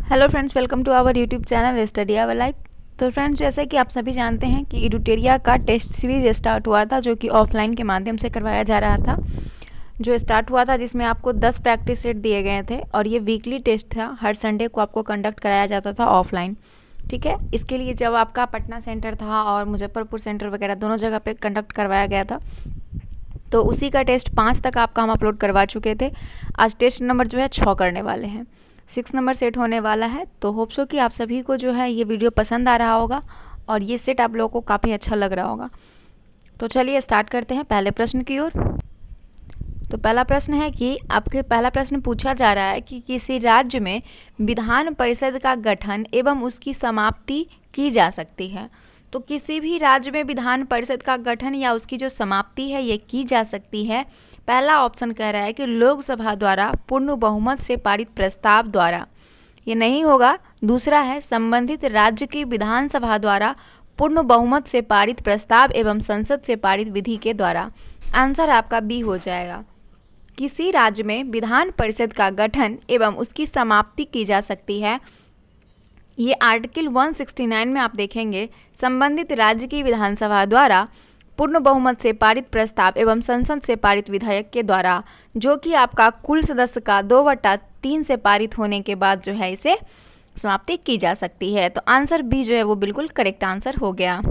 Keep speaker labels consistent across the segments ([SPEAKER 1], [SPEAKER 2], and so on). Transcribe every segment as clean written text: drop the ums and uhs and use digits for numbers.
[SPEAKER 1] Hello friends, welcome to our YouTube channel study our life. तो friends, जैसे कि आप सभी जानते हैं कि एडुटेरिया का टेस्ट सीरीज स्टार्ट हुआ था, जो कि ऑफलाइन के माध्यम से करवाया जा रहा था। जो स्टार्ट हुआ था जिसमें आपको 10 प्रैक्टिस सेट दिए गए थे और ये वीकली टेस्ट था। हर संडे को आपको कंडक्ट कराया जाता था ऑफलाइन। ठीक है, इसके लिए जब आपका पटना सेंटर था और मुजफ्फरपुर सेंटर वगैरह दोनों जगह पे कंडक्ट करवाया गया था, तो उसी का टेस्ट 5 तक आपका हम अपलोड करवा चुके थे। आज टेस्ट नंबर जो है 6 करने वाले हैं, 6 नंबर सेट होने वाला है। तो होप सो कि आप सभी को जो है ये वीडियो पसंद आ रहा होगा और ये सेट आप लोगों को काफ़ी अच्छा लग रहा होगा। तो चलिए स्टार्ट करते हैं पहले प्रश्न की ओर। तो पहला प्रश्न है कि आपके पहला प्रश्न पूछा जा रहा है कि किसी राज्य में विधान परिषद का गठन एवं उसकी समाप्ति की जा सकती है। तो किसी भी राज्य में विधान परिषद का गठन या उसकी जो समाप्ति है ये की जा सकती है। पहला ऑप्शन कह रहा है कि लोकसभा द्वारा पूर्ण बहुमत से पारित प्रस्ताव द्वारा, ये नहीं होगा। दूसरा है संबंधित राज्य की विधानसभा द्वारा पूर्ण बहुमत से पारित प्रस्ताव एवं संसद से पारित विधि के द्वारा। आंसर आपका बी हो जाएगा। किसी राज्य में विधान परिषद का गठन एवं उसकी समाप्ति की जा सकती है। ये आर्टिकल 169 में आप देखेंगे, संबंधित राज्य की विधानसभा द्वारा पूर्ण बहुमत से पारित प्रस्ताव एवं संसद से पारित विधेयक के द्वारा, जो कि आपका कुल सदस्य का 2/3 से पारित होने के बाद जो है इसे समाप्ति की जा सकती है। तो आंसर बी जो है वो बिल्कुल करेक्ट आंसर हो गया।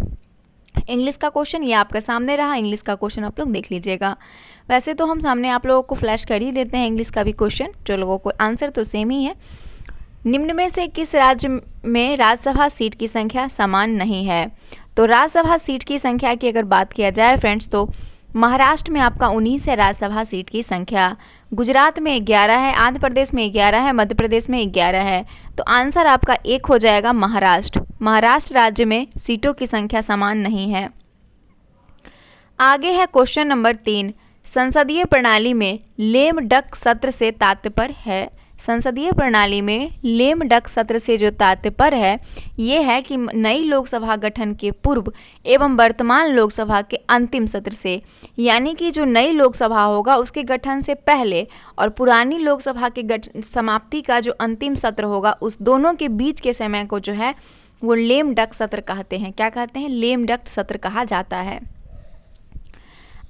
[SPEAKER 1] इंग्लिश का क्वेश्चन ये आपके सामने रहा। इंग्लिश का क्वेश्चन आप लोग देख लीजिएगा। वैसे तो हम सामने आप लोगों को फ्लैश कर ही देते हैं इंग्लिश का भी क्वेश्चन, जो लोगों को आंसर तो सेम ही है। निम्न में से किस राज्य में राज्यसभा सीट की संख्या समान नहीं है? तो राज्यसभा सीट की संख्या की अगर बात किया जाए फ्रेंड्स, तो महाराष्ट्र में आपका 19 है राज्यसभा सीट की संख्या, गुजरात में 11 है, आंध्र प्रदेश में 11 है, मध्य प्रदेश में 11 है। तो आंसर आपका एक हो जाएगा महाराष्ट्र। महाराष्ट्र राज्य में सीटों की संख्या समान नहीं है। आगे है क्वेश्चन नंबर 3, संसदीय प्रणाली में लेम डक सत्र से तात्पर्य है। संसदीय प्रणाली में लेम डक सत्र से जो तात्पर्य है ये है कि नई लोकसभा गठन के पूर्व एवं वर्तमान लोकसभा के अंतिम सत्र से, यानी कि जो नई लोकसभा होगा उसके गठन से पहले और पुरानी लोकसभा के समाप्ति का जो अंतिम सत्र होगा उस दोनों के बीच के समय को जो है वो लेम डक सत्र कहते हैं। क्या कहते हैं? लेम डक सत्र कहा जाता है।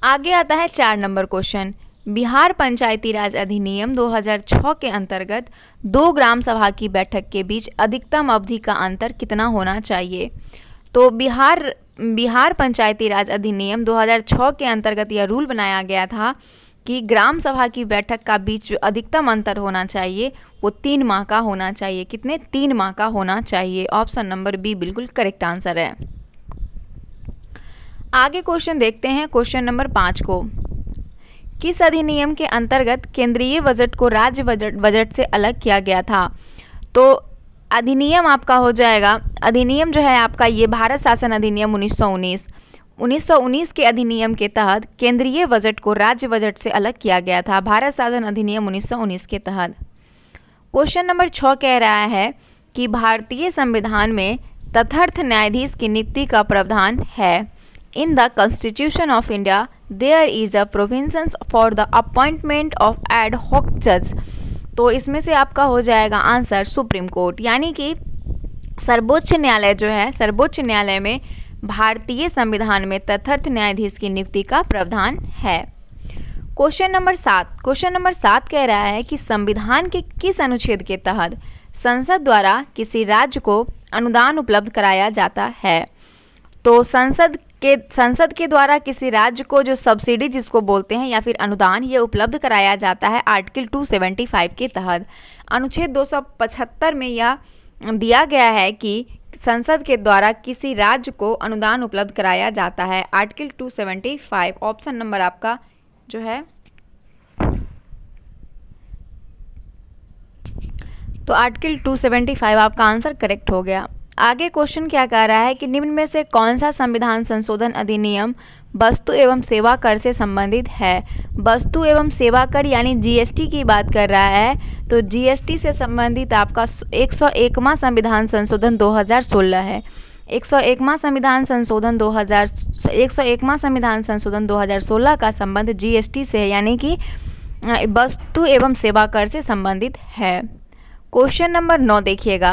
[SPEAKER 1] आगे आता है 4 नंबर क्वेश्चन, बिहार पंचायती राज अधिनियम 2006 के अंतर्गत 2 ग्राम सभा की बैठक के बीच अधिकतम अवधि का अंतर कितना होना चाहिए? तो बिहार पंचायती राज अधिनियम 2006 के अंतर्गत यह रूल बनाया गया था कि ग्राम सभा की बैठक का बीच जो अधिकतम अंतर होना चाहिए वो 3 माह का होना चाहिए। कितने? 3 माह का होना चाहिए। ऑप्शन नंबर बी बिल्कुल करेक्ट आंसर है। आगे क्वेश्चन देखते हैं, क्वेश्चन नंबर 5 को, किस अधिनियम के अंतर्गत केंद्रीय बजट को राज्य बजट से अलग किया गया था? तो अधिनियम आपका हो जाएगा, अधिनियम जो है आपका ये भारत शासन अधिनियम 1919 के अधिनियम के तहत केंद्रीय बजट को राज्य बजट से अलग किया गया था, भारत शासन अधिनियम 1919 के तहत। क्वेश्चन नंबर 6 कह रहा है कि भारतीय संविधान में तथार्थ न्यायाधीश की नियुक्ति का प्रावधान है। In the Constitution of India, there is a provisions for the appointment of ad hoc judge। तो इसमें से आपका हो जाएगा आंसर सुप्रीम कोर्ट, यानी कि सर्वोच्च न्यायालय जो है, सर्वोच्च न्यायालय में भारतीय संविधान में तथार्थ न्यायाधीश की नियुक्ति का प्रावधान है। क्वेश्चन नंबर 7 कह रहा है कि संविधान के किस अनुच्छेद के तहत संसद द्वारा किसी राज्य को अनुदान उपलब्ध कराया जाता है? तो संसद के द्वारा किसी राज्य को जो सब्सिडी जिसको बोलते हैं या फिर अनुदान, ये उपलब्ध कराया जाता है आर्टिकल 275 के तहत। अनुच्छेद 275 में यह दिया गया है कि संसद के द्वारा किसी राज्य को अनुदान उपलब्ध कराया जाता है, आर्टिकल 275। ऑप्शन नंबर आपका जो है, तो आर्टिकल 275 आपका आंसर करेक्ट हो गया। आगे क्वेश्चन क्या कह रहा है कि निम्न में से कौन सा संविधान संशोधन अधिनियम वस्तु एवं सेवा कर से संबंधित है? वस्तु एवं सेवा कर यानी जीएसटी की बात कर रहा है। तो जीएसटी से संबंधित आपका 101वां संविधान संशोधन 2016 है। 101वां संविधान संशोधन 2016 का संबंध जीएसटी से है, यानी कि वस्तु एवं सेवा कर से संबंधित है। क्वेश्चन नंबर 9 देखिएगा,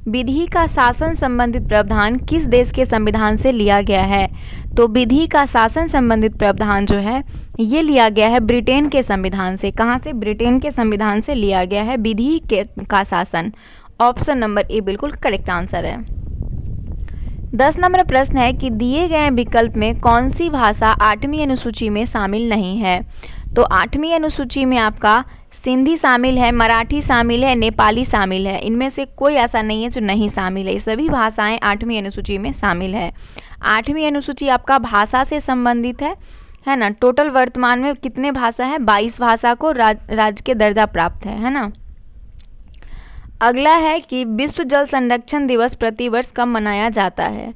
[SPEAKER 1] विधि का शासन संबंधित प्रावधान किस देश के संविधान से लिया गया है? तो विधि का शासन संबंधित प्रावधान जो है ये लिया गया है ब्रिटेन के संविधान से। कहाँ से? ब्रिटेन के संविधान से लिया गया है विधि का शासन। ऑप्शन नंबर ए बिल्कुल करेक्ट आंसर है। 10 नंबर प्रश्न है कि दिए गए विकल्प में कौन सी भाषा 8वीं अनुसूची में शामिल नहीं है? तो 8वीं अनुसूची में आपका सिंधी शामिल है, मराठी शामिल है, नेपाली शामिल है। इनमें से कोई ऐसा नहीं है जो नहीं शामिल है। सभी भाषाएं 8वीं अनुसूची में शामिल है। 8वीं अनुसूची आपका भाषा से संबंधित है ना। टोटल वर्तमान में कितने भाषा है? 22 भाषा को राज्य के दर्जा प्राप्त है ना। अगला है कि विश्व जल संरक्षण दिवस प्रतिवर्ष कब मनाया जाता है?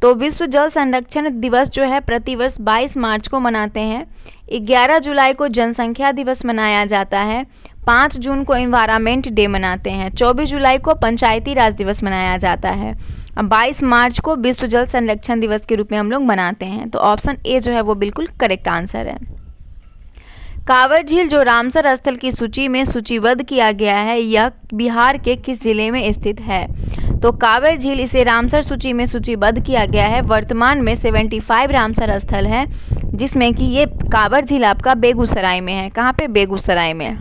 [SPEAKER 1] तो विश्व जल संरक्षण दिवस जो है प्रतिवर्ष 22 मार्च को मनाते हैं। 11 जुलाई को जनसंख्या दिवस मनाया जाता है। 5 जून को एनवायरनमेंट डे मनाते हैं। 24 जुलाई को पंचायती राज दिवस मनाया जाता है। 22 मार्च को विश्व जल संरक्षण दिवस के रूप में हम लोग मनाते हैं। तो ऑप्शन ए जो है वो बिल्कुल करेक्ट आंसर है। कांवर झील जो रामसर स्थल की सूची में सूचीबद्ध किया गया है, यह बिहार के किस जिले में स्थित है? तो कांवर झील इसे रामसर सूची में सूचीबद्ध किया गया है। वर्तमान में 75 रामसर स्थल है, जिसमें कि ये कांवर झील आपका बेगूसराय में है। कहाँ पे? बेगूसराय में।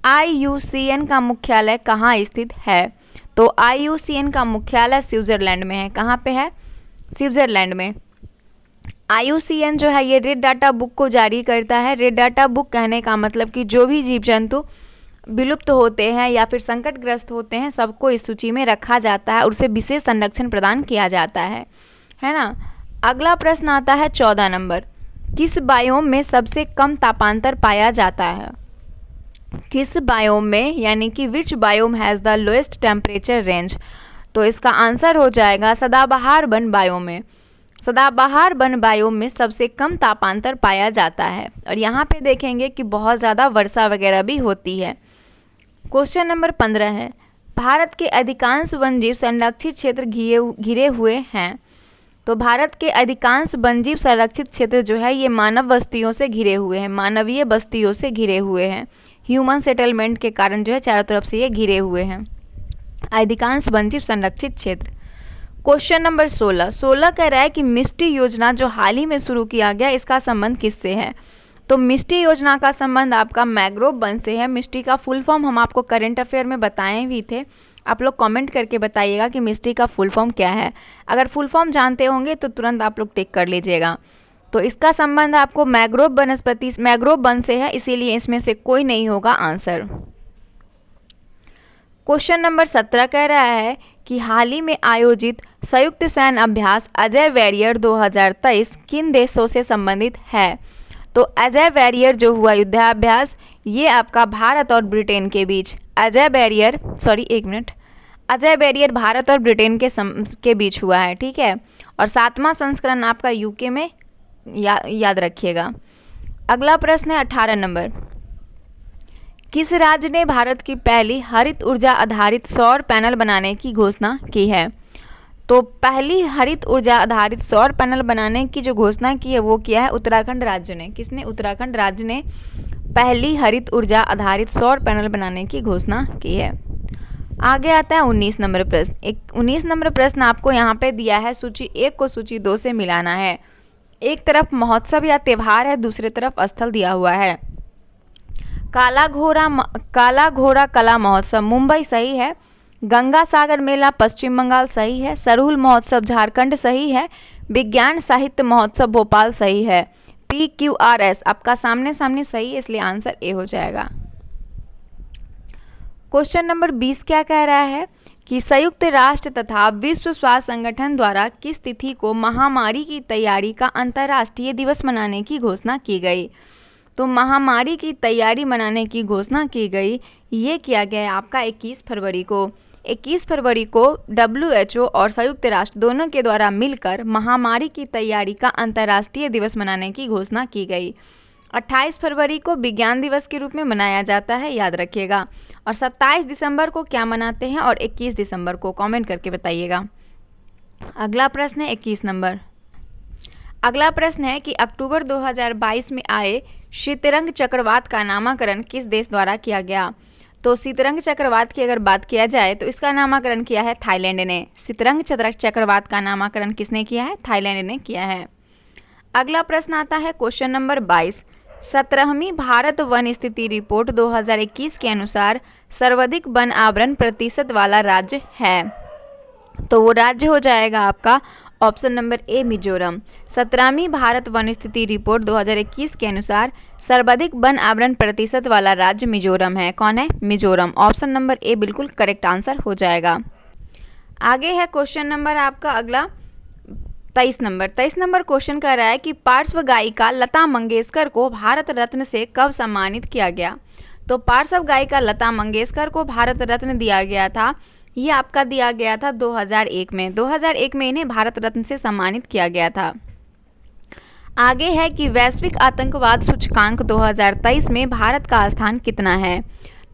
[SPEAKER 1] IUCN का मुख्यालय कहाँ स्थित है? तो IUCN का मुख्यालय स्विट्जरलैंड में है। कहाँ पे है? स्विट्जरलैंड में। IUCN जो है ये रेड डाटा बुक को जारी करता है। रेड डाटा बुक कहने का मतलब कि जो भी जीव जंतु विलुप्त होते हैं या फिर संकटग्रस्त होते हैं, सबको इस सूची में रखा जाता है और उसे विशेष संरक्षण प्रदान किया जाता है ना। अगला प्रश्न आता है 14 नंबर, किस बायोम में सबसे कम तापांतर पाया जाता है? किस बायोम में, यानी कि which biome has the lowest temperature range? तो इसका आंसर हो जाएगा सदाबहार वन बायोम में। सदाबहार वन बायोम में सबसे कम तापांतर पाया जाता है और यहाँ पे देखेंगे कि बहुत ज़्यादा वर्षा वगैरह भी होती है। क्वेश्चन नंबर 15 है, भारत के अधिकांश वन्यजीव संरक्षित क्षेत्र घिरे हुए हैं। तो भारत के अधिकांश वन्यजीव संरक्षित क्षेत्र जो है ये मानव बस्तियों से घिरे हुए हैं, मानवीय बस्तियों से घिरे हुए हैं। ह्यूमन सेटलमेंट के कारण जो है चारों तरफ से ये घिरे हुए हैं अधिकांश वन्यजीव संरक्षित क्षेत्र। क्वेश्चन नंबर 16 कह रहा है कि मिष्टी योजना जो हाल ही में शुरू किया गया, इसका संबंध किससे है? तो मिष्टी योजना का संबंध आपका मैंग्रोव वन से है। मिष्टी का फुल फॉर्म हम आपको करंट अफेयर में बताए भी थे। आप लोग कमेंट करके बताइएगा कि मिष्टी का फुल फॉर्म क्या है। अगर फुल फॉर्म जानते होंगे तो तुरंत आप लोग टिक कर लीजिएगा। तो इसका संबंध आपको मैंग्रोव वन से है, इसीलिए इसमें से कोई नहीं होगा आंसर। क्वेश्चन नंबर 17 कह रहा है कि हाल ही में आयोजित संयुक्त सैन्य अभ्यास अजय वॉरियर 2023 किन देशों से संबंधित है? तो अजय वॉरियर जो हुआ युद्धाभ्यास, ये आपका भारत और ब्रिटेन के बीच अजय वॉरियर भारत और ब्रिटेन के बीच हुआ है, ठीक है। और 7वां संस्करण आपका यूके में याद रखिएगा। अगला प्रश्न है 18 नंबर, किस राज्य ने भारत की पहली हरित ऊर्जा आधारित सौर पैनल बनाने की घोषणा की है? तो पहली हरित ऊर्जा आधारित सौर पैनल बनाने की जो घोषणा की है वो किया है उत्तराखंड राज्य ने। किसने? उत्तराखंड राज्य ने पहली हरित ऊर्जा आधारित सौर पैनल बनाने की घोषणा की है। आगे आता है 19 नंबर प्रश्न। 19 नंबर प्रश्न आपको यहाँ पे दिया है, सूची 1 को सूची 2 से मिलाना है। एक तरफ महोत्सव या त्यौहार है, दूसरी तरफ स्थल दिया हुआ है। काला घोड़ा कला महोत्सव मुंबई सही है। गंगा सागर मेला पश्चिम बंगाल सही है। सरहुल महोत्सव झारखंड सही है। विज्ञान साहित्य महोत्सव भोपाल सही है। PQRS आपका सामने सामने सही है, इसलिए आंसर ए हो जाएगा। क्वेश्चन नंबर 20 क्या कह रहा है कि संयुक्त राष्ट्र तथा विश्व स्वास्थ्य संगठन द्वारा किस तिथि को महामारी की तैयारी का अंतर्राष्ट्रीय दिवस मनाने की घोषणा की गई? तो महामारी की तैयारी मनाने की घोषणा की गई, ये किया गया है आपका 21 फरवरी को। 21 फरवरी को WHO और संयुक्त राष्ट्र दोनों के द्वारा मिलकर महामारी की तैयारी का अंतर्राष्ट्रीय दिवस मनाने की घोषणा की गई। 28 फरवरी को विज्ञान दिवस के रूप में मनाया जाता है, याद रखिएगा। और 27 दिसंबर को क्या मनाते हैं और 21 दिसंबर को कमेंट करके बताइएगा। अगला प्रश्न है 21 नंबर। अगला प्रश्न है कि अक्टूबर 2022 में आए शीतरंग चक्रवात का नामकरण किस देश द्वारा किया गया? तो शीतरंग चक्रवात की अगर बात किया जाए तो इसका नामकरण किया है थाईलैंड ने। शीतरंग चक्रवात का नामकरण किसने किया है? थाईलैंड ने किया है। अगला प्रश्न आता है क्वेश्चन नंबर 22। 17वीं भारत वन स्थिति रिपोर्ट 2021 के अनुसार सर्वाधिक वन आवरण प्रतिशत वाला राज्य है, तो वो राज्य हो जाएगा आपका ऑप्शन नंबर ए मिजोरम। 17वीं भारत वन स्थिति रिपोर्ट 2021 के अनुसार सर्वाधिक वन आवरण प्रतिशत वाला राज्य मिजोरम है। कौन है? मिजोरम। ऑप्शन नंबर ए बिल्कुल करेक्ट आंसर हो जाएगा। आगे है क्वेश्चन नंबर आपका अगला 23 नंबर। 23 नंबर क्वेश्चन कह रहा है कि पार्श्व गायिका लता मंगेशकर को भारत रत्न से कब सम्मानित किया गया? तो पार्श्व गायिका लता मंगेशकर को भारत रत्न दिया गया था, ये आपका दिया गया था 2001 में। 2001 में इन्हें भारत रत्न से सम्मानित किया गया था। आगे है कि वैश्विक आतंकवाद सूचकांक 2023 में भारत का स्थान कितना है?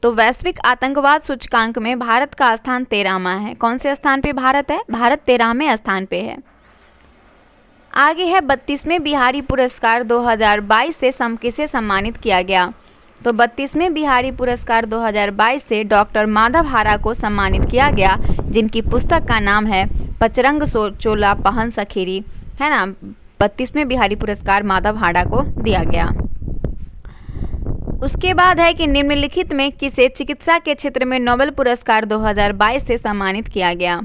[SPEAKER 1] तो वैश्विक आतंकवाद सूचकांक में भारत का स्थान 13वां है। कौन से स्थान पे भारत है? भारत 13वें स्थान पे है। आगे है 32वें बिहारी पुरस्कार 2022 से किसे सम्मानित किया गया? तो 32वें बिहारी पुरस्कार 2022 से डॉक्टर माधव हारा को सम्मानित किया गया, जिनकी पुस्तक का नाम है पचरंग चोला पहन सखेरी, है ना। 32वें बिहारी पुरस्कार माधव हारा को दिया गया। उसके बाद है कि निम्नलिखित में किसे चिकित्सा के क्षेत्र में नोबेल पुरस्कार 2022 से सम्मानित किया गया?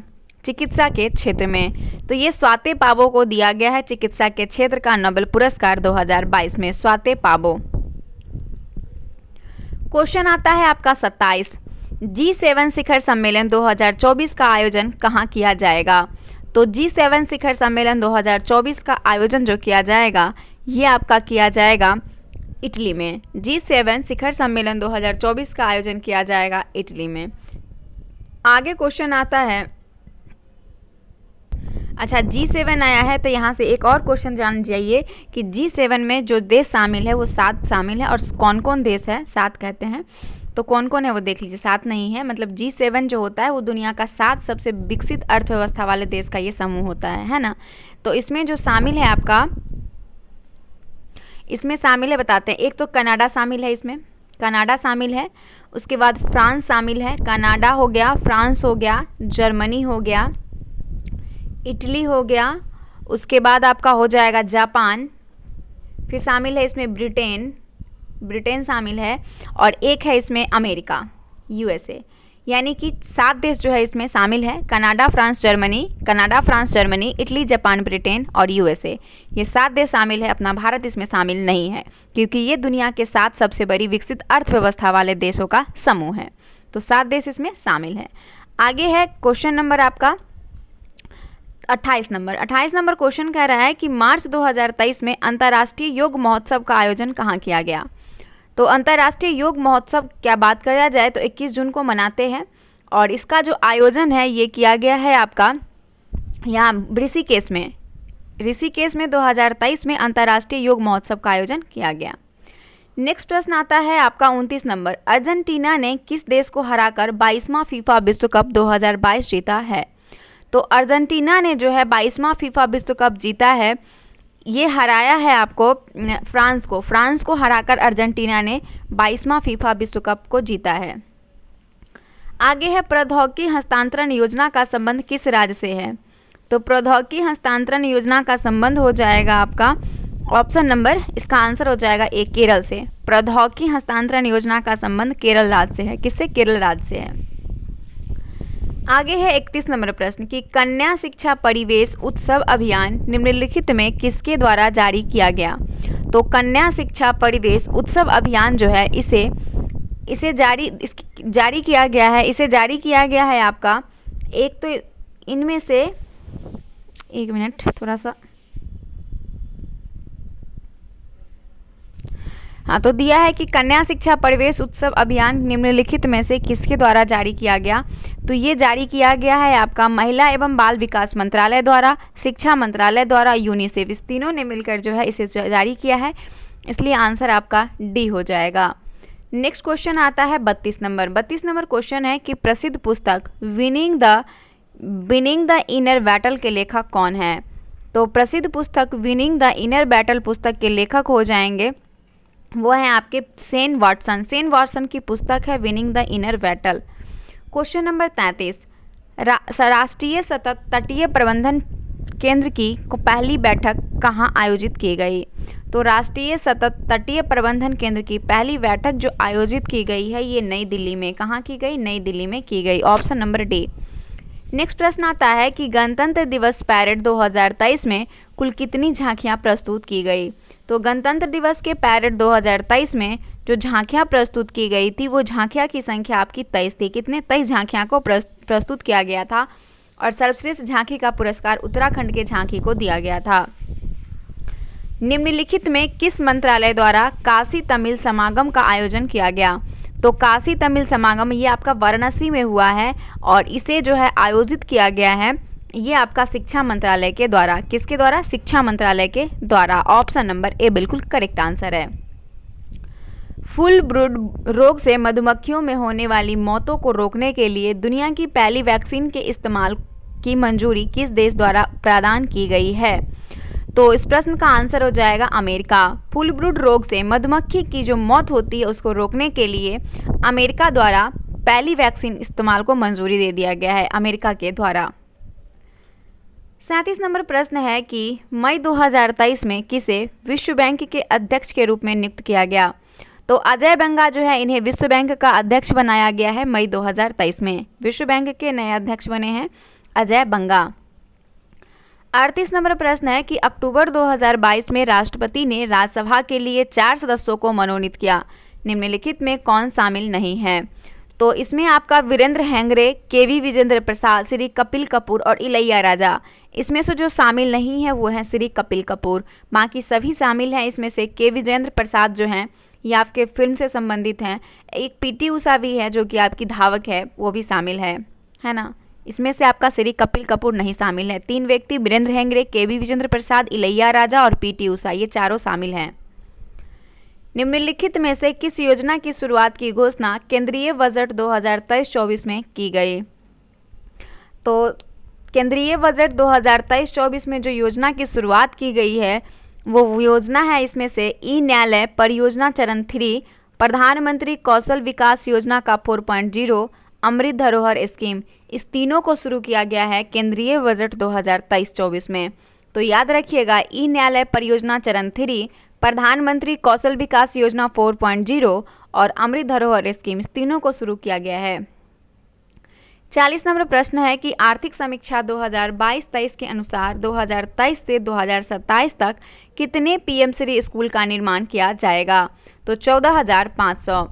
[SPEAKER 1] चिकित्सा के क्षेत्र में तो ये स्वाति पाबो को दिया गया है चिकित्सा के क्षेत्र का नोबेल पुरस्कार 2022 में, स्वाति पाबो। क्वेश्चन आता है आपका 27। G7 शिखर सम्मेलन 2024 का आयोजन कहाँ किया जाएगा? तो G7 शिखर सम्मेलन 2024 का आयोजन जो किया जाएगा ये आपका किया जाएगा इटली में। G7 शिखर सम्मेलन 2024 का आयोजन किया जाएगा इटली में। आगे क्वेश्चन आता है, अच्छा G7 आया है तो यहाँ से एक और क्वेश्चन जान जाइए कि G7 में जो देश शामिल है वो 7 शामिल है, और कौन कौन देश है? 7 कहते हैं, तो कौन कौन है वो देख लीजिए। 7 नहीं है, मतलब G7 जो होता है वो दुनिया का 7 सबसे विकसित अर्थव्यवस्था वाले देश का ये समूह होता है ना। तो इसमें जो शामिल है आपका, इसमें शामिल है बताते हैं। एक तो कनाडा शामिल है, इसमें कनाडा शामिल है। उसके बाद फ्रांस शामिल है, कनाडा हो गया, फ्रांस हो गया, जर्मनी हो गया, इटली हो गया। उसके बाद आपका हो जाएगा जापान, फिर शामिल है इसमें ब्रिटेन शामिल है, और एक है इसमें अमेरिका, यूएसए। यानी कि 7 देश जो है इसमें शामिल है। Canada France Germany, Italy, Japan, Britain और यूएसए, ये 7 देश शामिल है। अपना भारत इसमें शामिल नहीं है क्योंकि ये दुनिया के 7 सबसे बड़ी विकसित अर्थव्यवस्था वाले देशों का समूह है। तो 7 देश इसमें शामिल है। आगे है क्वेश्चन नंबर आपका 28 नंबर। 28 नंबर क्वेश्चन कह रहा है कि मार्च 2023 में अंतर्राष्ट्रीय योग महोत्सव का आयोजन कहाँ किया गया? तो अंतर्राष्ट्रीय योग महोत्सव क्या बात करा जाए तो 21 जून को मनाते हैं, और इसका जो आयोजन है ये किया गया है आपका यहाँ ऋषिकेश में 2023 में अंतर्राष्ट्रीय योग महोत्सव का आयोजन किया गया। नेक्स्ट प्रश्न आता है आपका 29 नंबर। अर्जेंटीना ने किस देश को हराकर 22वां फीफा विश्व कप 2022 जीता है? तो अर्जेंटीना ने जो है 22वां फीफा विश्व कप जीता है, ये हराया है आपको फ्रांस को हराकर अर्जेंटीना ने 22वां फीफा विश्व कप को जीता है। आगे है प्रौद्योगिकी हस्तांतरण योजना का संबंध किस राज्य से है? तो प्रौद्योगिकी हस्तांतरण योजना का संबंध हो जाएगा आपका ऑप्शन नंबर, इसका आंसर हो जाएगा ए, केरल से। प्रौद्योगिकी हस्तांतरण योजना का संबंध केरल राज्य से है। किससे? केरल राज्य से है। आगे है 31 नंबर प्रश्न कि कन्या शिक्षा परिवेश उत्सव अभियान निम्नलिखित में किसके द्वारा जारी किया गया? तो कन्या शिक्षा परिवेश उत्सव अभियान जो है इसे जारी किया गया है। इसे जारी किया गया है आपका, एक तो इनमें से एक मिनट थोड़ा सा, हाँ, तो दिया है कि कन्या शिक्षा परिवेश उत्सव अभियान निम्नलिखित में से किसके द्वारा जारी किया गया? तो ये जारी किया गया है आपका महिला एवं बाल विकास मंत्रालय द्वारा, शिक्षा मंत्रालय द्वारा, यूनिसेफ, इस तीनों ने मिलकर जो है इसे जारी किया है, इसलिए आंसर आपका डी हो जाएगा। नेक्स्ट क्वेश्चन आता है 32 नंबर। 32 नंबर क्वेश्चन है कि प्रसिद्ध पुस्तक विनिंग द इनर बैटल के लेखक कौन है? तो प्रसिद्ध पुस्तक विनिंग द इनर बैटल पुस्तक के लेखक हो जाएंगे वो है आपके सेन वॉटसन की पुस्तक है winning the inner battle. Question number 33, राष्ट्रीय सतत तटीय प्रबंधन केंद्र की पहली बैठक कहाँ आयोजित की गई? तो राष्ट्रीय सतत तटीय प्रबंधन केंद्र की पहली बैठक जो आयोजित की गई है ये नई दिल्ली में, कहाँ की गई? नई दिल्ली में की गई, ऑप्शन नंबर डी। नेक्स्ट प्रश्न आता है कि गणतंत्र दिवस पैरेड 2023 में कुल कितनी झांकियां प्रस्तुत की गई? तो गणतंत्र दिवस के पैरेड 2023 में जो झांकियां प्रस्तुत की गई थी वो झांकियां की संख्या आपकी 23 थी। कितने? 23 झांकियां को प्रस्तुत किया गया था और सर्वश्रेष्ठ झांकी का पुरस्कार उत्तराखंड के झांकी को दिया गया था। निम्नलिखित में किस मंत्रालय द्वारा काशी तमिल समागम का आयोजन किया गया? तो काशी तमिल समागम ये आपका वाराणसी में हुआ है और इसे जो है आयोजित किया गया है ये आपका शिक्षा मंत्रालय के द्वारा। किसके द्वारा? शिक्षा मंत्रालय के द्वारा। ऑप्शन नंबर ए बिल्कुल करेक्ट आंसर है। फुल ब्रूड रोग से मधुमक्खियों में होने वाली मौतों को रोकने के लिए दुनिया की पहली वैक्सीन के इस्तेमाल की मंजूरी किस देश द्वारा प्रदान की गई है? तो इस प्रश्न का आंसर हो जाएगा अमेरिका। फुल ब्रूड रोग से मधुमक्खी की जो मौत होती है उसको रोकने के लिए अमेरिका द्वारा पहली वैक्सीन इस्तेमाल को मंजूरी दे दिया गया है, अमेरिका के द्वारा। 37 नंबर प्रश्न है कि मई 2023 में किसे विश्व बैंक के अध्यक्ष के रूप में नियुक्त किया गया? तो अजय बंगा जो है इन्हें विश्व बैंक का अध्यक्ष बनाया गया है मई 2023 में। विश्व बैंक के नए अध्यक्ष बने हैं अजय बंगा। 38 नंबर प्रश्न है कि अक्टूबर 2022 में राष्ट्रपति ने राज्यसभा के लिए 4 सदस्यों को मनोनीत किया, निम्नलिखित में कौन शामिल नहीं है? तो इसमें आपका वीरेंद्र हेगड़े, केवी विजेंद्र प्रसाद, श्री कपिल कपूर और इलैया राजा। इसमें से जो शामिल नहीं है वो है श्री कपिल कपूर, बाकी सभी शामिल हैं। इसमें से के विजेंद्र प्रसाद जो हैं ये आपके फिल्म से संबंधित हैं। एक पीटी उषा भी है जो कि आपकी धावक है, वो भी शामिल है ना। इसमें से आपका श्री कपिल कपूर नहीं शामिल है। 3 व्यक्ति वीरेंद्र हेगड़े, केवी विजेंद्र प्रसाद, इलैया राजा और पीटी उषा ये चारों शामिल हैं। निम्नलिखित में से किस योजना की शुरुआत की घोषणा केंद्रीय बजट 2023-24 में की गई? तो केंद्रीय बजट 2023-24 में जो योजना की शुरुआत की गई है वो योजना है इसमें से ई न्यायालय परियोजना चरण 3, प्रधानमंत्री कौशल विकास योजना का 4.0, अमृत धरोहर स्कीम। इस तीनों को शुरू किया गया है केंद्रीय बजट 2023-24 में। तो याद रखिएगा ई न्यायालय परियोजना चरण 3, प्रधानमंत्री कौशल विकास योजना 4.0 और अमृत धरोहर स्कीम, इस तीनों को शुरू किया गया है। 40 नंबर प्रश्न है कि आर्थिक समीक्षा 2022-23 के अनुसार 2023 से 2027 तक कितने पीएम श्री स्कूल का निर्माण किया जाएगा? तो 14,500।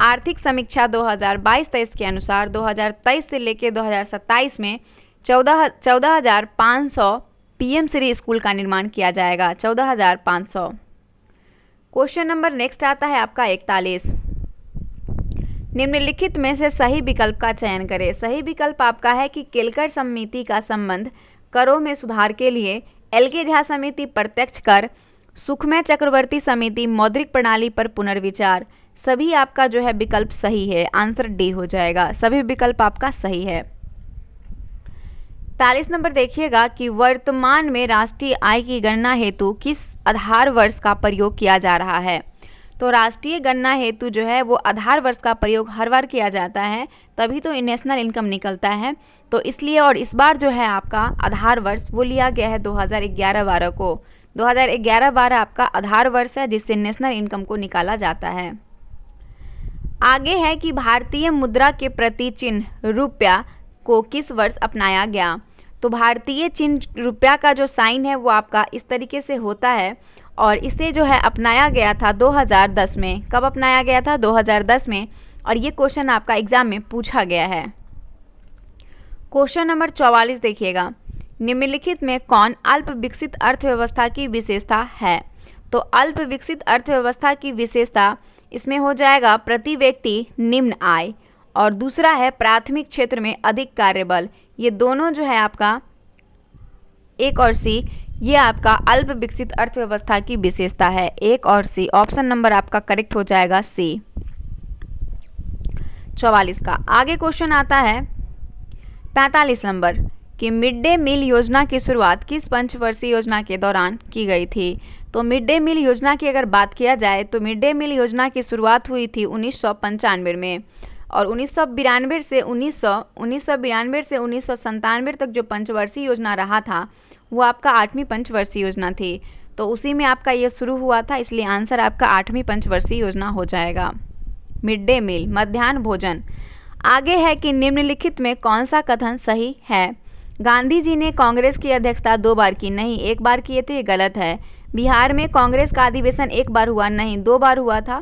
[SPEAKER 1] आर्थिक समीक्षा 2022-23 के अनुसार 2023 से लेकर 2027 में 14,500 पीएम श्री स्कूल का निर्माण किया जाएगा, 14,500। क्वेश्चन नंबर नेक्स्ट आता है आपका 41। निम्नलिखित में से सही विकल्प का चयन करें। सही विकल्प आपका है कि केलकर समिति का संबंध करों में सुधार के लिए, एल.के. झा समिति प्रत्यक्ष कर, सुखमय चक्रवर्ती समिति मौद्रिक प्रणाली पर पुनर्विचार। सभी आपका जो है विकल्प सही है, आंसर डी हो जाएगा। सभी विकल्प आपका सही है। 40 नंबर देखिएगा कि वर्तमान में राष्ट्रीय आय की गणना हेतु किस आधार वर्ष का प्रयोग किया जा रहा है? तो राष्ट्रीय गणना हेतु जो है वो आधार वर्ष का प्रयोग हर बार किया जाता है, तभी तो नेशनल इनकम निकलता है। तो इसलिए और इस बार जो है आपका आधार वर्ष वो लिया गया है 2011-12 को। 2011-12 आपका आधार वर्ष है जिससे नेशनल इनकम को निकाला जाता है। आगे है कि भारतीय मुद्रा के प्रति चिन्ह रुपया को किस वर्ष अपनाया गया? तो भारतीय चिन्ह रुपया का जो साइन है वो आपका इस तरीके से होता है और इसे जो है अपनाया गया था 2010 में। कब अपनाया गया था? 2010 में। और ये क्वेश्चन आपका एग्जाम में पूछा गया है। क्वेश्चन नंबर 44 देखिएगा, निम्नलिखित में कौन अल्प विकसित अर्थव्यवस्था की विशेषता है? तो अल्प विकसित अर्थव्यवस्था की विशेषता इसमें हो जाएगा प्रति व्यक्ति निम्न आय और दूसरा है प्राथमिक क्षेत्र में अधिक कार्यबल। ये दोनों जो है आपका एक और सी, ये आपका अल्प विकसित अर्थव्यवस्था की विशेषता है। एक और सी, ऑप्शन नंबर आपका करेक्ट हो जाएगा सी 44 का। आगे क्वेश्चन आता है 45 नंबर कि मिड डे मील योजना की शुरुआत किस पंचवर्षीय योजना के दौरान की गई थी? तो मिड डे मील योजना की अगर बात किया जाए तो मिड डे मील योजना की शुरुआत हुई थी 1995 में, और 1992 से 1997 तक जो पंचवर्षीय योजना रहा था वो आपका 8वीं पंचवर्षीय योजना थी। तो उसी में आपका ये शुरू हुआ था, इसलिए आंसर आपका 8वीं पंचवर्षीय योजना हो जाएगा। मिड डे मील, मध्याह्न भोजन। आगे है कि निम्नलिखित में कौन सा कथन सही है। गांधी जी ने कांग्रेस की अध्यक्षता 2 बार की, नहीं 1 बार किए थे, ये गलत है। बिहार में कांग्रेस का अधिवेशन 1 बार हुआ, नहीं 2 बार हुआ था।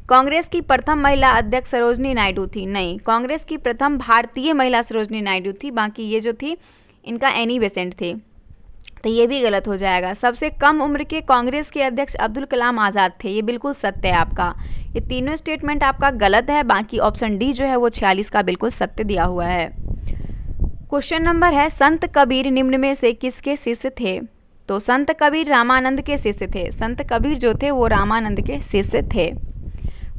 [SPEAKER 1] कांग्रेस की प्रथम महिला अध्यक्ष सरोजनी नायडू थी, नहीं कांग्रेस की प्रथम भारतीय महिला सरोजनी नायडू थी, बाकी ये जो थी इनका एनी बेसेंट थे, तो ये भी गलत हो जाएगा। सबसे कम उम्र के कांग्रेस के अध्यक्ष अब्दुल कलाम आज़ाद थे, ये बिल्कुल सत्य है आपका। ये तीनों स्टेटमेंट आपका गलत है, बाकी ऑप्शन डी जो है वो 46 का बिल्कुल सत्य दिया हुआ है। क्वेश्चन नंबर है, संत कबीर निम्न में से किसके शिष्य थे। तो संत कबीर रामानंद के शिष्य थे, संत कबीर जो थे वो रामानंद के शिष्य थे।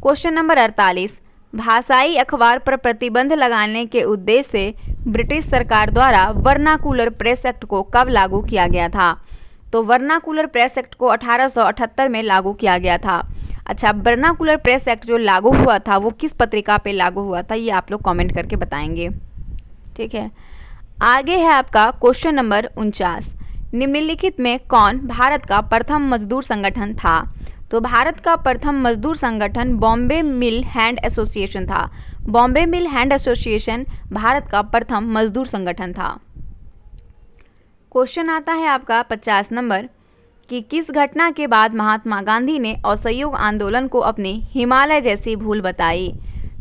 [SPEAKER 1] क्वेश्चन नंबर 48, भाषाई अखबार पर प्रतिबंध लगाने के उद्देश्य से ब्रिटिश सरकार द्वारा वर्नाकुलर प्रेस एक्ट को कब लागू किया गया था। तो वर्नाकुलर प्रेस एक्ट को 1878 में लागू किया गया था। अच्छा, वर्नाकुलर प्रेस एक्ट जो लागू हुआ था वो किस पत्रिका पे लागू हुआ था, ये आप लोग कमेंट करके बताएंगे, ठीक है। आगे है आपका क्वेश्चन नंबर 49, निम्नलिखित में कौन भारत का प्रथम मजदूर संगठन था। तो भारत का प्रथम मजदूर संगठन बॉम्बे मिल हैंड एसोसिएशन था। बॉम्बे मिल हैंड एसोसिएशन भारत का प्रथम मजदूर संगठन था। क्वेश्चन आता है आपका 50 नंबर कि किस घटना के बाद महात्मा गांधी ने असहयोग आंदोलन को अपनी हिमालय जैसी भूल बताई।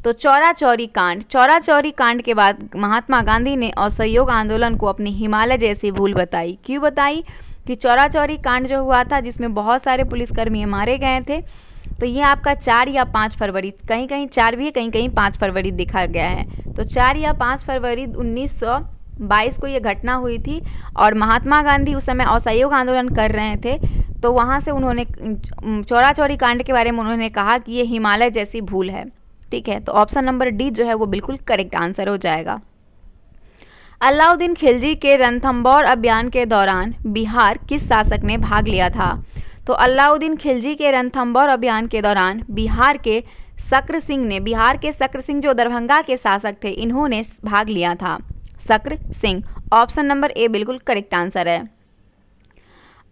[SPEAKER 1] तो चौरा चौरी कांड, चौरा चौरी कांड के बाद महात्मा गांधी ने असहयोग आंदोलन को अपनी हिमालय जैसी भूल बताई। क्यों बताई कि चौरा चौरी कांड जो हुआ था जिसमें बहुत सारे पुलिसकर्मी मारे गए थे, तो ये आपका 4 या 5 फरवरी, कहीं कहीं 4 भी है, कहीं कहीं 5 फरवरी दिखा गया है। तो 4 या 5 फरवरी 1922 को ये घटना हुई थी, और महात्मा गांधी उस समय असहयोग आंदोलन कर रहे थे। तो वहाँ से उन्होंने चौरा चौरी कांड के बारे में उन्होंने कहा कि ये हिमालय जैसी भूल है, ठीक है। तो ऑप्शन नंबर डी जो है वो बिल्कुल करेक्ट आंसर हो जाएगा। अलाउद्दीन खिलजी के रणथंभौर अभियान के दौरान बिहार किस शासक ने भाग लिया था। तो अलाउद्दीन खिलजी के रणथंभौर अभियान के दौरान बिहार के सक्र सिंह ने, बिहार के सक्र सिंह जो दरभंगा के शासक थे, इन्होंने भाग लिया था, सक्र सिंह। ऑप्शन नंबर ए बिल्कुल करेक्ट आंसर है।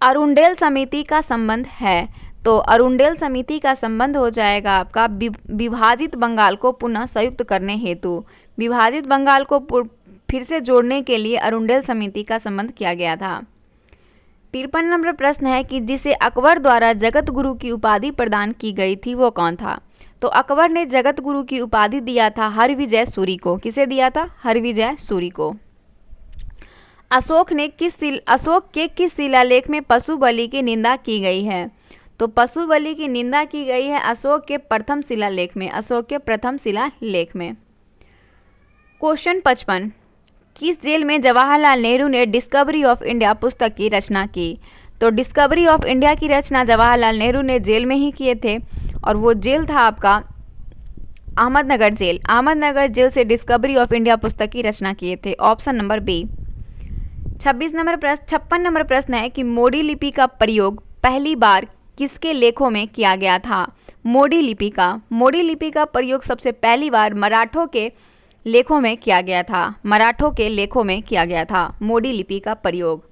[SPEAKER 1] अरुंडेल समिति का संबंध है। तो अरुंडेल समिति का संबंध हो जाएगा आपका विभाजित बंगाल को पुनः संयुक्त करने हेतु। विभाजित बंगाल को फिर से जोड़ने के लिए अरुंडेल समिति का संबंध किया गया था। 53 नंबर प्रश्न है कि जिसे अकबर द्वारा जगत गुरु की उपाधि प्रदान की गई थी वो कौन था। तो अकबर ने जगत गुरु की उपाधि दिया था हरविजय सूरी को। किसे दिया था? हरविजय सूरी को। अशोक के किस शिलालेख में पशु बलि की निंदा की गई है। तो पशु बलि की निंदा की गई है अशोक के प्रथम शिलालेख में, अशोक के प्रथम शिलालेख में। क्वेश्चन 55, किस जेल में जवाहरलाल नेहरू ने डिस्कवरी ऑफ इंडिया पुस्तक की रचना की। तो डिस्कवरी ऑफ इंडिया की रचना जवाहरलाल नेहरू ने जेल में ही किए थे, और वो जेल था आपका अहमदनगर जेल। अहमदनगर जेल से डिस्कवरी ऑफ इंडिया पुस्तक की रचना किए थे। Option number B. 56 नंबर प्रश्न है कि मोडी लिपि का प्रयोग पहली बार किसके लेखों में किया गया था। मोडी लिपि का प्रयोग सबसे पहली बार मराठों के लेखों में किया गया था। मराठों के लेखों में किया गया था मोडी लिपि का प्रयोग।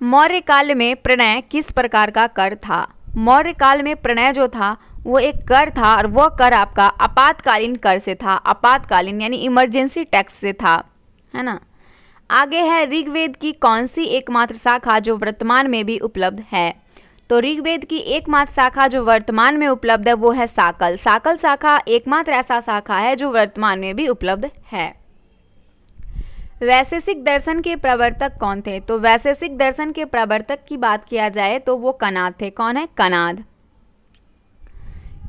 [SPEAKER 1] मौर्य काल में प्रणय किस प्रकार का कर था। मौर्य काल में प्रणय जो था वो एक कर था, और वह कर आपका आपातकालीन कर से था। आपातकालीन यानी इमरजेंसी टैक्स से था, है ना। आगे है ऋग्वेद की कौन सी एकमात्र शाखा जो वर्तमान में भी उपलब्ध है। तो ऋग्वेद की एकमात्र शाखा जो वर्तमान में उपलब्ध है वो है साकल। साकल शाखा एकमात्र ऐसा शाखा है जो वर्तमान में भी उपलब्ध है। वैशेषिक दर्शन के प्रवर्तक कौन थे। तो वैशेषिक दर्शन के प्रवर्तक की बात किया जाए तो वो कनाद थे। कौन है? कनाद।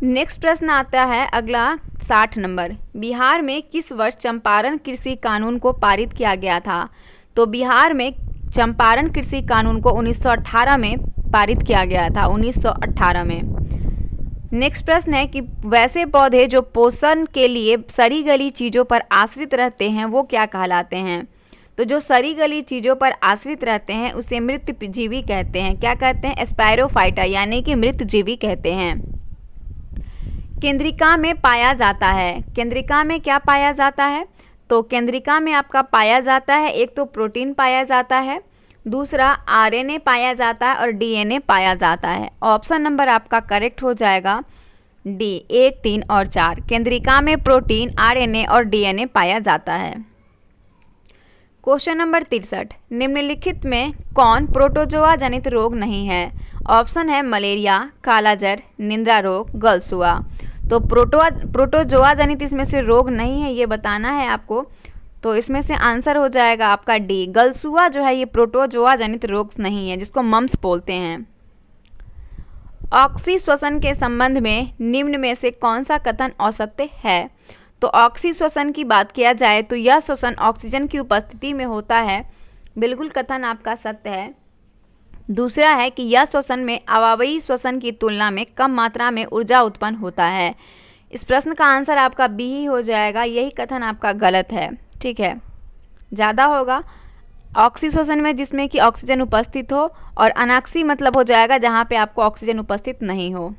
[SPEAKER 1] नेक्स्ट प्रश्न आता है अगला 60 नंबर, बिहार में किस वर्ष चंपारण कृषि कानून को पारित किया गया था। तो बिहार में चंपारण कृषि कानून को 1918 में पारित किया गया था, 1918 में। नेक्स्ट प्रश्न है कि वैसे पौधे जो पोषण के लिए सड़ी गली चीज़ों पर आश्रित रहते हैं वो क्या कहलाते हैं। तो जो सड़ी गली चीज़ों पर आश्रित रहते हैं उसे मृत जीवी कहते हैं। क्या कहते हैं? स्पायरोफाइटा, यानी कि मृत जीवी कहते हैं। केंद्रिका में पाया जाता है। केंद्रिका में क्या पाया जाता है? तो केंद्रिका में आपका पाया जाता है, एक तो प्रोटीन पाया जाता है, दूसरा आरएनए पाया जाता है और डीएनए पाया जाता है। ऑप्शन नंबर आपका करेक्ट हो जाएगा डी, 1, 3 और 4। केंद्रिका में प्रोटीन, आरएनए और डीएनए पाया जाता है। क्वेश्चन नंबर 63, निम्नलिखित में कौन प्रोटोजोआ जनित रोग नहीं है? ऑप्शन है मलेरिया, कालाजर, निंद्रा रोग, गलसुआ। तो प्रोटोजोआ जनित इसमें से रोग नहीं है, ये बताना है आपको। तो इसमें से आंसर हो जाएगा आपका डी, गलसुआ जो है ये प्रोटोजोआ जनित रोग नहीं है, जिसको मम्स बोलते हैं। ऑक्सी श्वसन के संबंध में निम्न में से कौन सा कथन असत्य है? तो ऑक्सी श्वसन की बात किया जाए तो यह श्वसन ऑक्सीजन की उपस्थिति में होता है, बिल्कुल कथन आपका सत्य है। दूसरा है कि यह श्वसन में अवायवीय श्वसन की तुलना में कम मात्रा में ऊर्जा उत्पन्न होता है। इस प्रश्न का आंसर आपका बी ही हो जाएगा, यही कथन आपका गलत है। ठीक है, ज़्यादा होगा ऑक्सी श्वसन में जिसमें कि ऑक्सीजन उपस्थित हो, और अनाक्सी मतलब हो जाएगा जहाँ पे आपको ऑक्सीजन उपस्थित नहीं हो।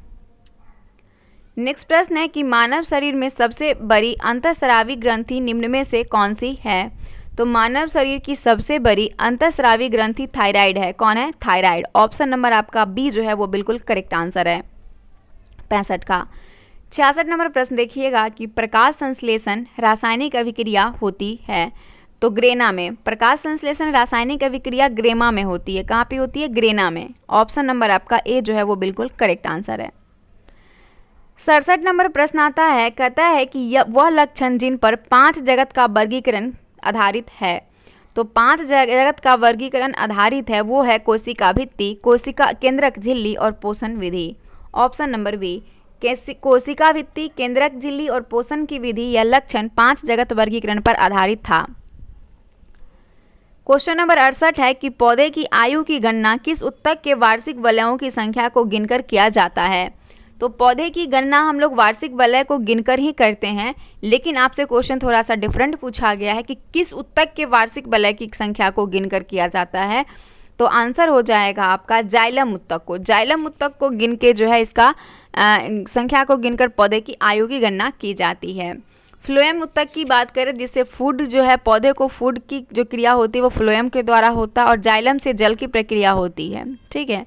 [SPEAKER 1] नेक्स्ट प्रश्न है कि मानव शरीर में सबसे बड़ी अंतःस्रावी ग्रंथि निम्न में से कौन सी है? तो मानव शरीर की सबसे बड़ी अंतःस्रावी ग्रंथि थायराइड है। कौन है? थायराइड। ऑप्शन नंबर आपका बी जो है वो बिल्कुल करेक्ट आंसर है 65 का। 66 नंबर प्रश्न देखिएगा कि प्रकाश संश्लेषण रासायनिक अभिक्रिया होती है। तो ग्रेना में प्रकाश संश्लेषण रासायनिक अभिक्रिया ग्रेमा में होती है। कहाँ पे होती है? ग्रेना में। ऑप्शन नंबर आपका ए जो है वो बिल्कुल करेक्ट आंसर है। 67 नंबर प्रश्न आता है, कहता है कि वह लक्षण जिन पर 5 जगत का वर्गीकरण आधारित है। तो 5 जगत का वर्गीकरण आधारित है, वो है कोशिका भित्ति, कोशिका केंद्रक झिल्ली और पोषण विधि। ऑप्शन नंबर बी, कोशिका भित्ति, केंद्रक झिल्ली और पोषण की विधि, यह लक्षण 5 जगत वर्गीकरण पर आधारित था। क्वेश्चन नंबर 68 है कि पौधे की आयु की गणना किस ऊतक के वार्षिक वलयों की संख्या को गिनकर किया जाता है? तो पौधे की गणना हम लोग वार्षिक वलय को गिनकर ही करते हैं, लेकिन आपसे क्वेश्चन थोड़ा सा डिफरेंट पूछा गया है कि किस ऊतक के वार्षिक वलय की संख्या को गिनकर किया जाता है। तो आंसर हो जाएगा आपका जाइलम ऊतक को। जाइलम ऊतक को गिन के जो है इसका संख्या को गिनकर पौधे की आयु की गणना की जाती है। फ्लोएम ऊतक की बात करें, जिससे फूड जो है पौधे को फूड की जो क्रिया होती है वो फ्लोएम के द्वारा होता है, और जाइलम से जल की प्रक्रिया होती है। ठीक है,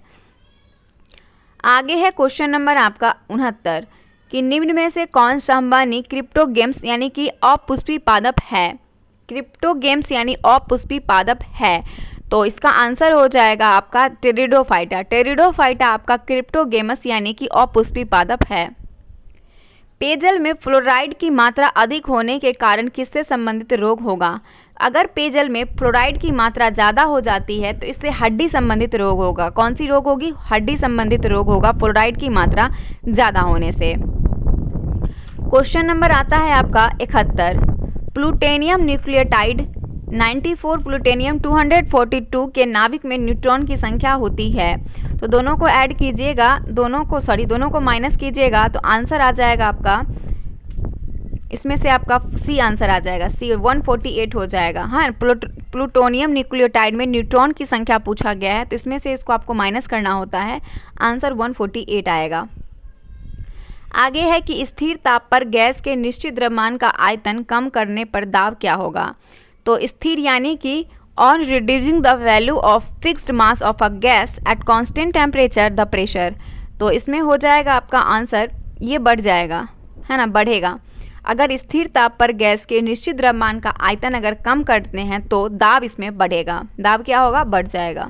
[SPEAKER 1] आगे है क्वेश्चन नंबर आपका 69 कि निम्न में से कौन संवहनी क्रिप्टोगेम्स यानी कि अपुष्पी पादप है? क्रिप्टोगेम्स यानी अपुष्पी पादप है, तो इसका आंसर हो जाएगा आपका टेरिडोफाइटा। टेरिडोफाइटा आपका क्रिप्टोगेमस यानी कि अपुष्पी पादप है। पेयजल में फ्लोराइड की मात्रा अधिक होने के कारण किससे संबंधित रोग होगा? अगर पेयजल में फ्लोराइड की मात्रा ज़्यादा हो जाती है तो इससे हड्डी संबंधित रोग होगा। कौन सी रोग होगी? हड्डी संबंधित रोग होगा फ्लोराइड की मात्रा ज़्यादा होने से। क्वेश्चन नंबर आता है आपका 71, प्लूटोनियम न्यूक्लियोटाइड 94 प्लूटोनियम 242 के नाभिक में न्यूट्रॉन की संख्या होती है। तो दोनों को ऐड कीजिएगा, दोनों को माइनस कीजिएगा तो आंसर आ जाएगा आपका, इसमें से आपका सी आंसर आ जाएगा, सी 148 हो जाएगा। हाँ, प्लूटोनियम न्यूक्लियोटाइड में न्यूट्रॉन की संख्या पूछा गया है, तो इसमें से इसको आपको माइनस करना होता है, आंसर 148 आएगा। आगे है कि स्थिर ताप पर गैस के निश्चित द्रव्यमान का आयतन कम करने पर दाब क्या होगा? तो स्थिर यानी कि on reducing the value of fixed mass of a gas at constant temperature the pressure. तो इसमें हो जाएगा आपका आंसर, ये बढ़ जाएगा, है ना, बढ़ेगा। अगर स्थिर ताप पर गैस के निश्चित द्रव्यमान का आयतन अगर कम करते हैं तो दाब इसमें बढ़ेगा। दाब क्या होगा? बढ़ जाएगा।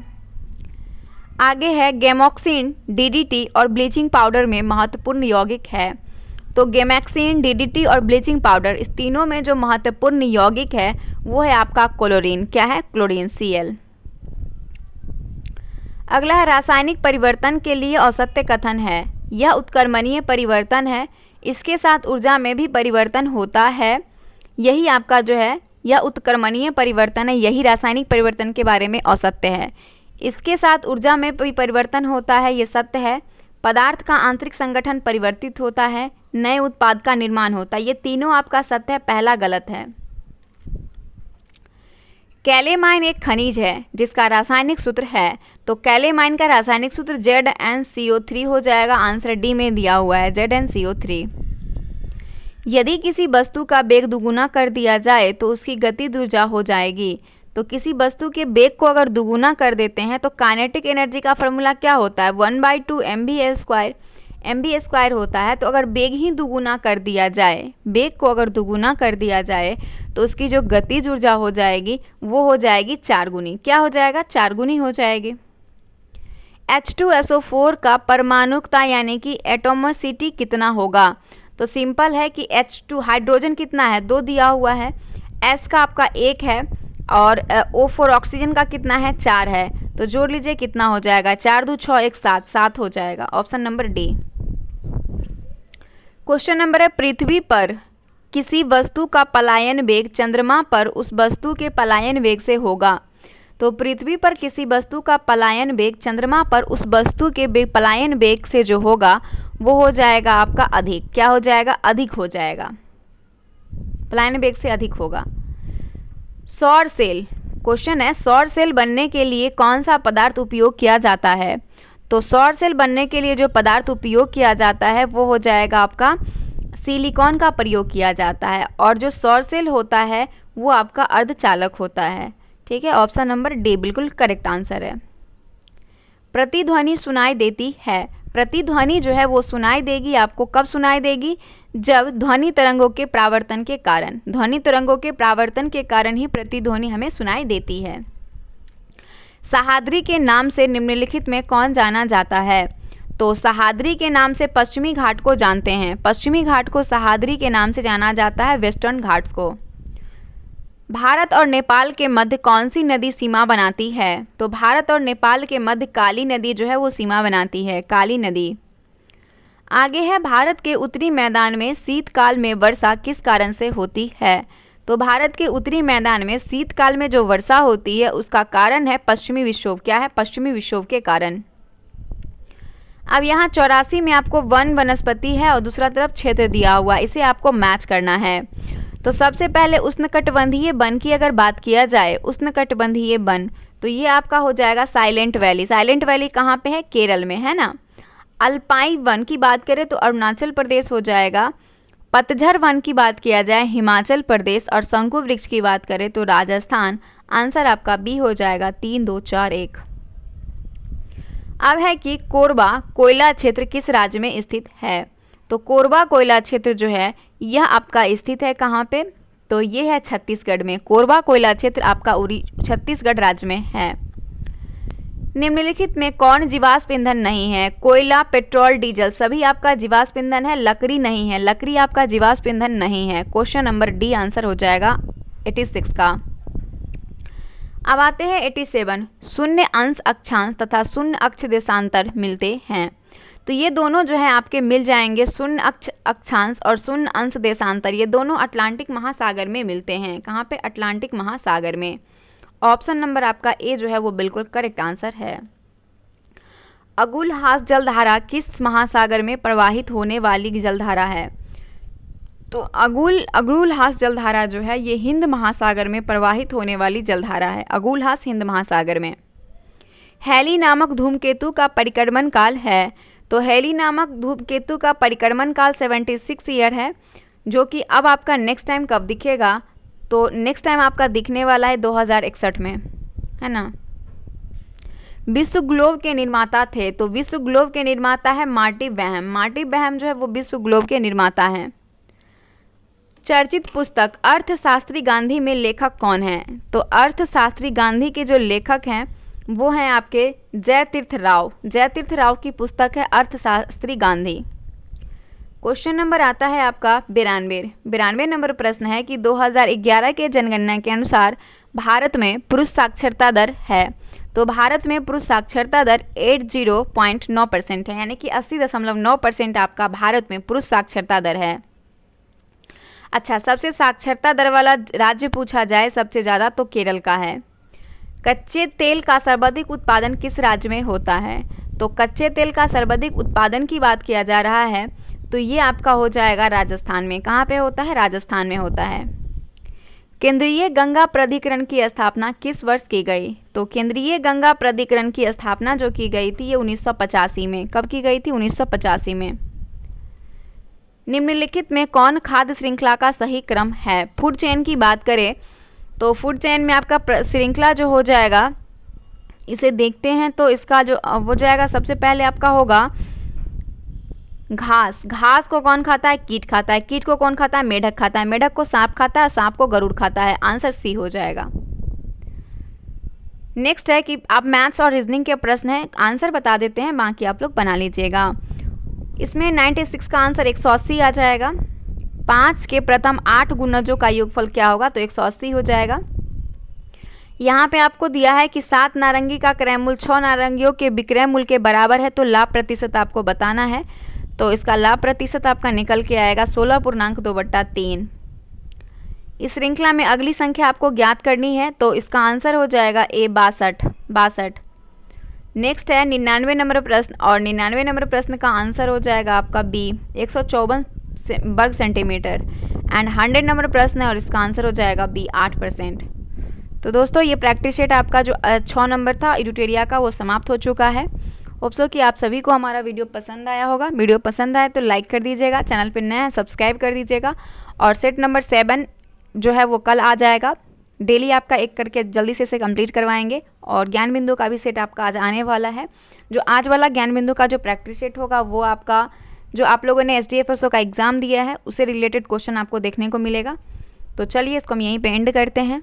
[SPEAKER 1] आगे है गैमोक्सिन, डीडीटी और ब्लीचिंग पाउडर में महत्वपूर्ण यौगिक है। तो गैमोक्सिन, डीडीटी और ब्लीचिंग पाउडर, इस तीनों में जो महत्वपूर्ण यौगिक है वो है आपका क्लोरीन। क्या है? Chlorine, Cl। अगला है रासायनिक परिवर्तन के लिए असत्य कथन है। यह उत्क्रमणीय परिवर्तन है, इसके साथ ऊर्जा में भी परिवर्तन होता है। यही आपका जो है यह उत्क्रमणीय परिवर्तन है, यही रासायनिक परिवर्तन के बारे में असत्य है। इसके साथ ऊर्जा में भी परिवर्तन होता है, ये सत्य है। पदार्थ का आंतरिक संगठन परिवर्तित होता है, नए उत्पाद का निर्माण होता है, ये तीनों आपका सत्य है, पहला गलत है। कैलेमाइन एक खनिज है जिसका रासायनिक सूत्र है, तो कैलेमाइन का रासायनिक सूत्र ZnCO3 हो जाएगा। आंसर डी में दिया हुआ है ZnCO3। यदि किसी वस्तु का वेग दुगुना कर दिया जाए तो उसकी गति दुर्जा हो जाएगी। तो किसी वस्तु के वेग को अगर दुगुना कर देते हैं तो काइनेटिक एनर्जी का फॉर्मूला क्या होता है, 1/2 mv² होता है। तो अगर वेग ही दुगुना कर दिया जाए, वेग को अगर दुगुना कर दिया जाए तो उसकी जो गतिज ऊर्जा हो जाएगी वो हो जाएगी 4 गुनी। क्या हो जाएगा, 4 गुनी हो जाएगी। H2SO4 का परमाणुकता यानी कि एटोमोसिटी कितना होगा, तो सिंपल है कि H2 हाइड्रोजन कितना है, 2 दिया हुआ है, S का आपका 1 है और O4 ऑक्सीजन का कितना है, 4 है। तो जोड़ लीजिए कितना हो जाएगा, 4 2 6 1 7, 7 हो जाएगा। Option number D. Question number है, पृथ्वी पर किसी वस्तु का पलायन वेग चंद्रमा पर उस वस्तु के पलायन वेग से होगा। तो पृथ्वी पर किसी वस्तु का पलायन वेग चंद्रमा पर उस वस्तु के पलायन वेग से जो होगा वो हो जाएगा आपका अधिक। क्या हो जाएगा, अधिक हो जाएगा, पलायन वेग से अधिक होगा। सौर सेल, क्वेश्चन है सौर सेल बनने के लिए कौन सा पदार्थ उपयोग किया जाता है। तो सौर सेल बनने के लिए जो पदार्थ उपयोग किया जाता है वो हो जाएगा आपका सिलिकॉन का प्रयोग किया जाता है। और जो सौर सेल होता है वो आपका अर्धचालक होता है। ठीक है, ऑप्शन नंबर डी बिल्कुल करेक्ट आंसर है। प्रतिध्वनि सुनाई देती है, प्रतिध्वनि जो है वो सुनाई देगी आपको, कब सुनाई देगी, जब ध्वनि तरंगों के प्रावर्तन के कारण, ध्वनि तरंगों के प्रावर्तन के कारण ही प्रतिध्वनि हमें सुनाई देती है। सह्याद्री के नाम से निम्नलिखित में कौन जाना जाता है। तो सह्याद्री के नाम से पश्चिमी घाट को जानते हैं, पश्चिमी घाट को सह्याद्री के नाम से जाना जाता है, वेस्टर्न घाट्स को। भारत और नेपाल के मध्य कौन सी नदी सीमा बनाती है। तो भारत और नेपाल के मध्य काली नदी जो है वो सीमा बनाती है, काली नदी। आगे है, भारत के उत्तरी मैदान में शीतकाल में वर्षा किस कारण से होती है। तो भारत के उत्तरी मैदान में शीतकाल में जो वर्षा होती है उसका कारण है पश्चिमी विक्षोभ। क्या है, पश्चिमी विक्षोभ के कारण। अब यहाँ 84 में आपको वन वनस्पति है और दूसरा तरफ क्षेत्र दिया हुआ, इसे आपको मैच करना है। तो सबसे पहले उष्णकटिबंधीय वन की अगर बात किया जाए, उष्णकटिबंधीय वन, तो ये आपका हो जाएगा साइलेंट वैली। साइलेंट वैली कहाँ पे है, केरल में, है ना। अल्पाइन वन की बात करें तो अरुणाचल प्रदेश हो जाएगा। पतझड़ वन की बात किया जाए हिमाचल प्रदेश, और शंकु वृक्ष की बात करें तो राजस्थान। आंसर आपका बी हो जाएगा 3 2 4 1। अब है कि कोरबा कोयला क्षेत्र किस राज्य में स्थित है। तो कोरबा कोयला क्षेत्र जो है यह आपका स्थित है कहाँ पे, तो ये है छत्तीसगढ़ में। कोरबा कोयला क्षेत्र आपका छत्तीसगढ़ राज्य में है। निम्नलिखित में कौन जीवाश्म ईंधन नहीं है। कोयला, पेट्रोल, डीजल सभी आपका जीवाश्म ईंधन है, लकड़ी नहीं है, लकड़ी आपका जीवाश्म ईंधन नहीं है। क्वेश्चन नंबर डी आंसर हो जाएगा 86 का। अब आते हैं 87, शून्य अंश अक्षांश तथा शून्य अक्ष देशांतर मिलते हैं। तो ये दोनों जो है आपके मिल जाएंगे, शून्य अक्ष अक्षांश और शून्य अंश देशांतर, ये दोनों अटलांटिक महासागर में मिलते हैं। कहाँ पे, अटलांटिक महासागर में। ऑप्शन नंबर आपका ए जो है वो बिल्कुल करेक्ट आंसर है। अगुलहास जलधारा किस महासागर में प्रवाहित होने वाली जलधारा है। तो अगुलहास जलधारा जो है ये हिंद महासागर में प्रवाहित होने वाली जलधारा है, अगुलहास हिंद महासागर में। हैली नामक धूमकेतु का परिक्रमण काल है। तो हैली नामक धूमकेतु का परिक्रमण काल 76 ईयर है, जो कि अब आपका नेक्स्ट टाइम कब दिखेगा, तो नेक्स्ट टाइम आपका दिखने वाला है 2061 में, है ना। विश्व ग्लोब के निर्माता थे। तो विश्व ग्लोब के निर्माता है मार्टी बैहम। मार्टी बैहम जो है वो विश्व ग्लोब के निर्माता हैं। चर्चित पुस्तक अर्थशास्त्री गांधी में लेखक कौन है। तो अर्थशास्त्री गांधी के जो लेखक हैं वो हैं आपके जयतीर्थ राव। जयतीर्थ राव की पुस्तक है अर्थशास्त्री गांधी। क्वेश्चन नंबर आता है आपका 92 नंबर प्रश्न है कि 2011 के जनगणना के अनुसार भारत में पुरुष साक्षरता दर है। तो भारत में पुरुष साक्षरता दर 80.9% है, यानी कि 80.9% आपका भारत में पुरुष साक्षरता दर है। अच्छा, सबसे साक्षरता दर वाला राज्य पूछा जाए सबसे ज़्यादा तो केरल का है। कच्चे तेल का सर्वाधिक उत्पादन किस राज्य में होता है। तो कच्चे तेल का सर्वाधिक उत्पादन की बात किया जा रहा है तो ये आपका हो जाएगा राजस्थान में। कहाँ पे होता है, राजस्थान में होता है। केंद्रीय गंगा प्राधिकरण की स्थापना किस वर्ष की गई? तो केंद्रीय गंगा प्राधिकरण की स्थापना जो की गई थी ये 1985 में। कब की गई थी? 1985 में। निम्नलिखित में कौन खाद्य श्रृंखला का सही क्रम है? फूड चेन की बात करें तो फूड चेन में आपका श्रृंखला जो हो जाएगा, इसे देखते हैं तो इसका जो हो जाएगा, सबसे पहले आपका होगा घास। घास को कौन खाता है? कीट खाता है। कीट को कौन खाता है? मेढक खाता है। मेढक को सांप खाता है। सांप को गरुड़ खाता है। आंसर सी हो जाएगा। नेक्स्ट है कि आप मैथ्स और रीजनिंग के प्रश्न है, आंसर बता देते हैं, बाकी आप लोग बना लीजिएगा। इसमें 96 का आंसर 180 आ जाएगा। 5 के प्रथम 8 गुणजों का योगफल क्या होगा? तो 180 हो जाएगा। यहाँ पे आपको दिया है कि 7 नारंगी का क्रय मूल्य 6 नारंगियों के विक्रय मूल्य के बराबर है, तो लाभ प्रतिशत आपको बताना है। तो इसका लाभ प्रतिशत आपका निकल के आएगा 16.2/3। इस श्रृंखला में अगली संख्या आपको ज्ञात करनी है, तो इसका आंसर हो जाएगा ए 62। नेक्स्ट है 99 नंबर प्रश्न, और 99 नंबर प्रश्न का आंसर हो जाएगा आपका बी 154 वर्ग सेंटीमीटर। एंड 100 नंबर प्रश्न है और इसका आंसर हो जाएगा बी 8%। तो दोस्तों ये प्रैक्टिस सेट आपका जो 6 नंबर था इडुटेरिया का वो समाप्त हो चुका है। होप्सो कि आप सभी को हमारा वीडियो पसंद आया होगा। वीडियो पसंद आए तो लाइक कर दीजिएगा, चैनल पर नया है सब्सक्राइब कर दीजिएगा। और सेट नंबर 7 जो है वो कल आ जाएगा। डेली आपका एक करके जल्दी से इसे कंप्लीट करवाएंगे। और ज्ञान बिंदु का भी सेट आपका आज आने वाला है। जो आज वाला ज्ञान बिंदु का जो प्रैक्टिस सेट होगा वो आपका जो आप लोगों ने SDFSO का एग्ज़ाम दिया है उससे रिलेटेड क्वेश्चन आपको देखने को मिलेगा। तो चलिए इसको हम यहीं पे एंड करते हैं।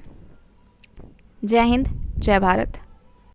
[SPEAKER 1] जय हिंद, जय भारत।